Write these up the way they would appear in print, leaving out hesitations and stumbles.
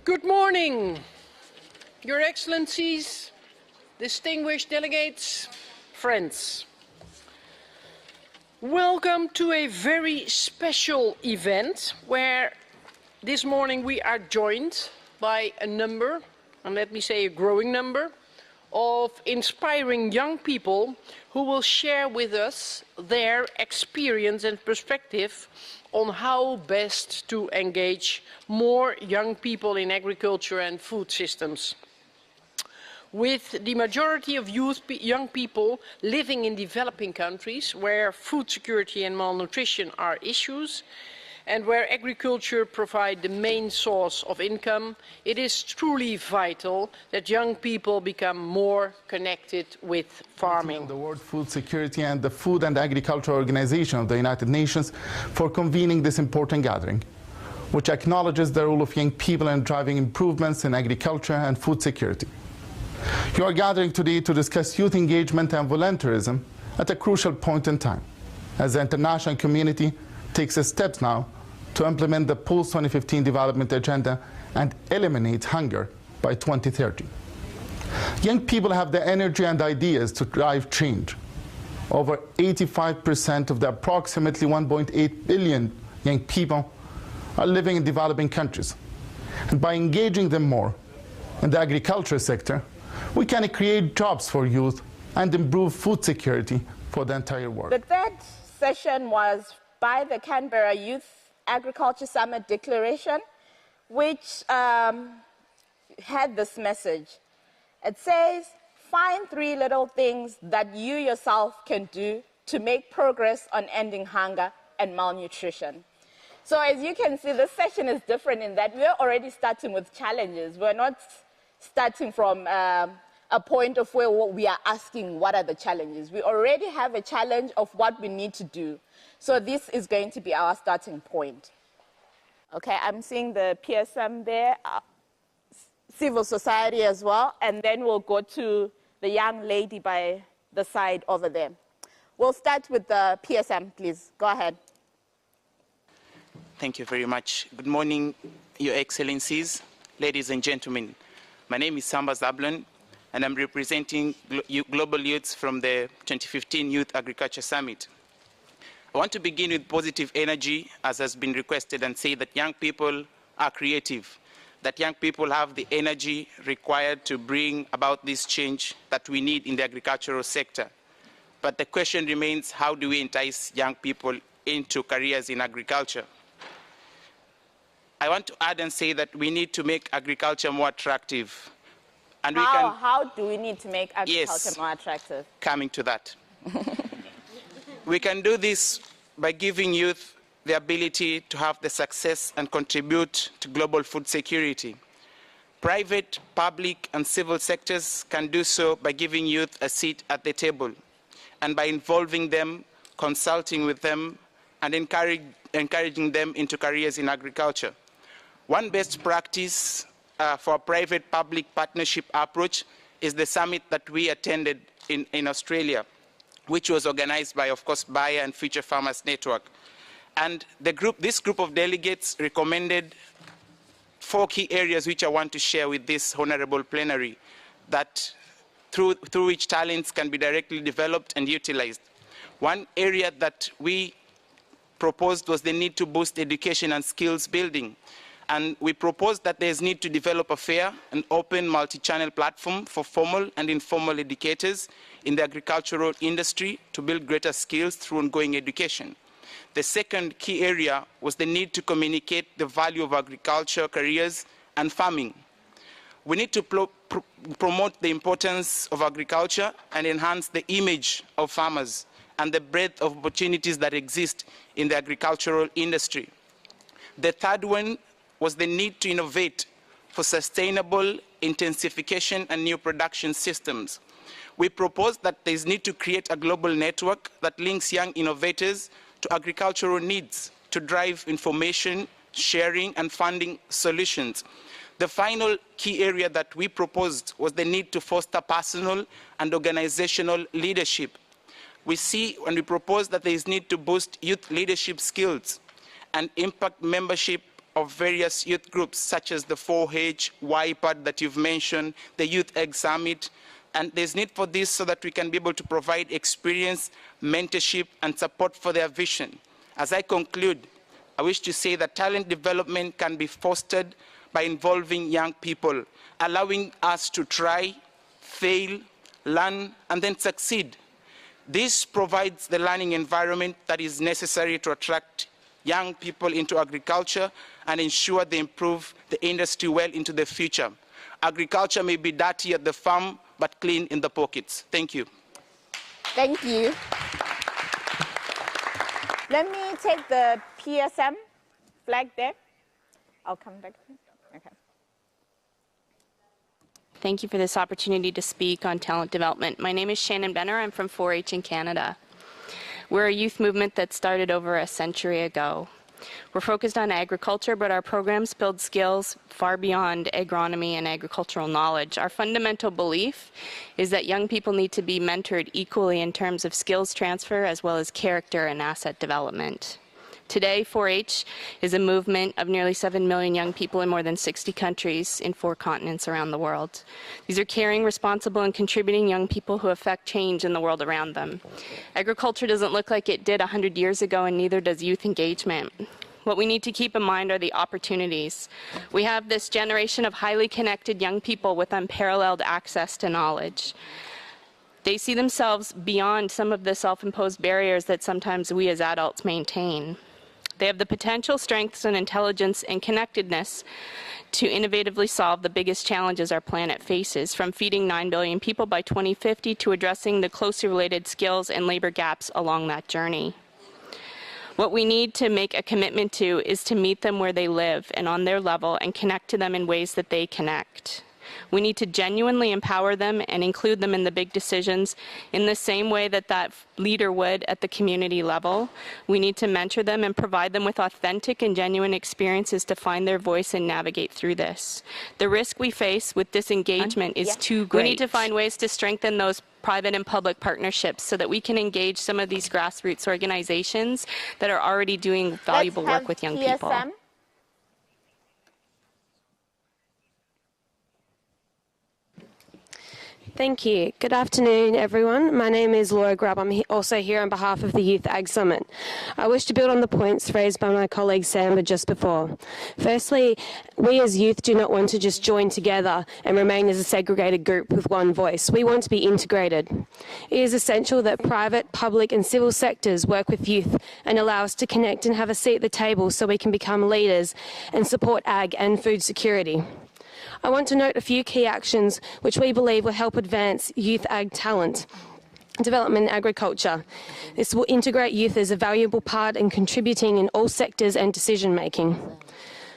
Good morning, Your Excellencies, distinguished delegates, friends. Welcome to a very special event where this morning we are joined by a number, and let me say a growing number, of inspiring young people who will share with us their experience and perspective on how best to engage more young people in agriculture and food systems. With the majority of young people living in developing countries where food security and malnutrition are issues, and where agriculture provides the main source of income, it is truly vital that young people become more connected with farming. The World Food Security and the Food and Agriculture Organization of the United Nations for convening this important gathering, which acknowledges the role of young people in driving improvements in agriculture and food security. You are gathering today to discuss youth engagement and volunteerism at a crucial point in time, as the international community takes steps now to implement the post-2015 development agenda and eliminate hunger by 2030. Young people have the energy and ideas to drive change. Over 85% of the approximately 1.8 billion young people are living in developing countries. And by engaging them more in the agriculture sector, we can create jobs for youth and improve food security for the entire world. The third session was by the Canberra Youth Agriculture Summit Declaration, which had this message. It says, find 3 little things that you yourself can do to make progress on ending hunger and malnutrition. So as you can see, this session is different in that we're already starting with challenges. We're not starting from a point of where we are asking what are the challenges. We already have a challenge of what we need to do. So this is going to be our starting point. Okay, I'm seeing the PSM there, civil society as well, and then we'll go to the young lady by the side over there. We'll start with the PSM, please. Go ahead. Thank you very much. Good morning, Your Excellencies, ladies and gentlemen. My name is Samba Zablon, and I'm representing global youths from the 2015 Youth Agriculture Summit. I want to begin with positive energy, as has been requested, and say that young people are creative, that young people have the energy required to bring about this change that we need in the agricultural sector. But the question remains, how do we entice young people into careers in agriculture? I want to add and say that we need to make agriculture more attractive. And how do we need to make agriculture more attractive? Coming to that. We can do this by giving youth the ability to have the success and contribute to global food security. Private, public, and civil sectors can do so by giving youth a seat at the table and by involving them, consulting with them, and encouraging them into careers in agriculture. One best practice for a private-public partnership approach is the summit that we attended in Australia, which was organized by, of course, Bayer and Future Farmers Network. And this group of delegates recommended 4 key areas which I want to share with this honorable plenary, that through which talents can be directly developed and utilized. One area that we proposed was the need to boost education and skills building. And we proposed that there's need to develop a fair and open multi-channel platform for formal and informal educators in the agricultural industry to build greater skills through ongoing education. The second key area was the need to communicate the value of agriculture, careers, and farming. We need to promote the importance of agriculture and enhance the image of farmers and the breadth of opportunities that exist in the agricultural industry. The third one was the need to innovate for sustainable intensification and new production systems. We proposed that there is need to create a global network that links young innovators to agricultural needs to drive information, sharing, and funding solutions. The final key area that we proposed was the need to foster personal and organizational leadership. We see and we propose that there is need to boost youth leadership skills and impact membership of various youth groups such as the 4H, YPAD that you've mentioned, the Youth Egg Summit, and there's need for this so that we can be able to provide experience, mentorship, and support for their vision. As I conclude, I wish to say that talent development can be fostered by involving young people, allowing us to try, fail, learn, and then succeed. This provides the learning environment that is necessary to attract young people into agriculture and ensure they improve the industry well into the future. Agriculture may be dirty at the farm, but clean in the pockets. Thank you. Thank you. Let me take the PSM flag there. I'll come back. Okay. Thank you for this opportunity to speak on talent development. My name is Shannon Benner. I'm from 4-H in Canada. We're a youth movement that started over a century ago. We're focused on agriculture, but our programs build skills far beyond agronomy and agricultural knowledge. Our fundamental belief is that young people need to be mentored equally in terms of skills transfer as well as character and asset development. Today, 4-H is a movement of nearly 7 million young people in more than 60 countries in 4 continents around the world. These are caring, responsible, and contributing young people who affect change in the world around them. Agriculture doesn't look like it did 100 years ago, and neither does youth engagement. What we need to keep in mind are the opportunities. We have this generation of highly connected young people with unparalleled access to knowledge. They see themselves beyond some of the self-imposed barriers that sometimes we as adults maintain. They have the potential, strengths, and intelligence and connectedness to innovatively solve the biggest challenges our planet faces, from feeding 9 billion people by 2050 to addressing the closely related skills and labor gaps along that journey. What we need to make a commitment to is to meet them where they live and on their level and connect to them in ways that they connect. We need to genuinely empower them and include them in the big decisions in the same way that that leader would at the community level. We need to mentor them and provide them with authentic and genuine experiences to find their voice and navigate through this. The risk we face with disengagement is too great. We need to find ways to strengthen those private and public partnerships so that we can engage some of these grassroots organizations that are already doing valuable work with young people. Thank you. Good afternoon, everyone. My name is Laura Grubb. I'm also here on behalf of the Youth Ag Summit. I wish to build on the points raised by my colleague Samba just before. Firstly, we as youth do not want to just join together and remain as a segregated group with one voice. We want to be integrated. It is essential that private, public and civil sectors work with youth and allow us to connect and have a seat at the table so we can become leaders and support ag and food security. I want to note a few key actions which we believe will help advance youth ag talent development in agriculture. This will integrate youth as a valuable part in contributing in all sectors and decision making.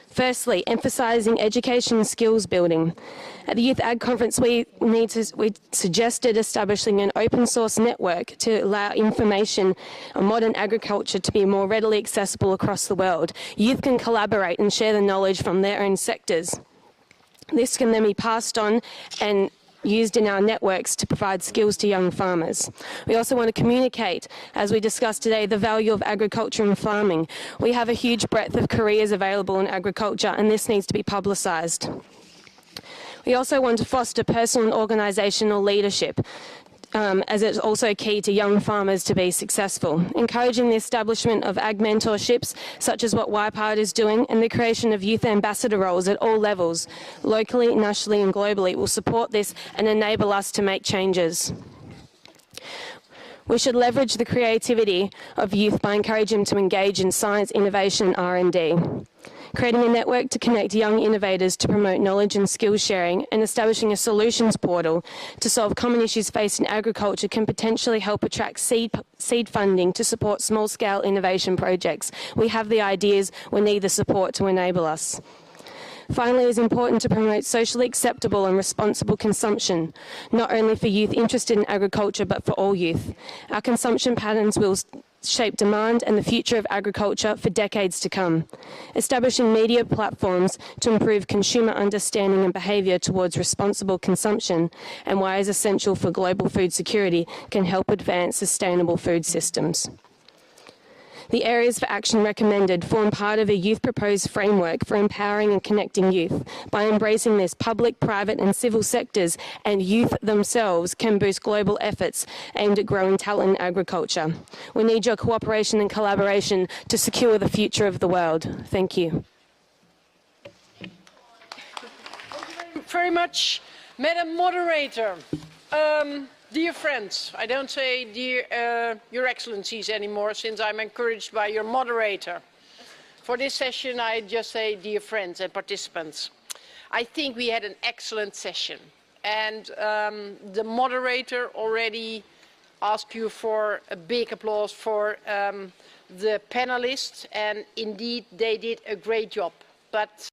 Firstly, emphasising education and skills building. At the Youth Ag Conference, we suggested establishing an open source network to allow information on modern agriculture to be more readily accessible across the world. Youth can collaborate and share the knowledge from their own sectors. This can then be passed on and used in our networks to provide skills to young farmers. We also want to communicate, as we discussed today, the value of agriculture and farming. We have a huge breadth of careers available in agriculture, and this needs to be publicised. We also want to foster personal and organisational leadership, as it's also key to young farmers to be successful. Encouraging the establishment of ag mentorships, such as what YPAD is doing, and the creation of youth ambassador roles at all levels, locally, nationally and globally, will support this and enable us to make changes. We should leverage the creativity of youth by encouraging them to engage in science, innovation and R&D. Creating a network to connect young innovators to promote knowledge and skills sharing, and establishing a solutions portal to solve common issues faced in agriculture can potentially help attract seed funding to support small-scale innovation projects. We have the ideas, we need the support to enable us. Finally, it is important to promote socially acceptable and responsible consumption, not only for youth interested in agriculture, but for all youth. Our consumption patterns will shape demand and the future of agriculture for decades to come. Establishing media platforms to improve consumer understanding and behaviour towards responsible consumption, and why it is essential for global food security, can help advance sustainable food systems. The areas for action recommended form part of a youth proposed framework for empowering and connecting youth. By embracing this, public, private and civil sectors and youth themselves can boost global efforts aimed at growing talent in agriculture. We need your cooperation and collaboration to secure the future of the world. Thank you. Very much, Madam Moderator. Dear friends, I don't say dear Your Excellencies anymore since I'm encouraged by your moderator. For this session, I just say dear friends and participants. I think we had an excellent session, and the moderator already asked you for a big applause for the panelists, and indeed they did a great job. But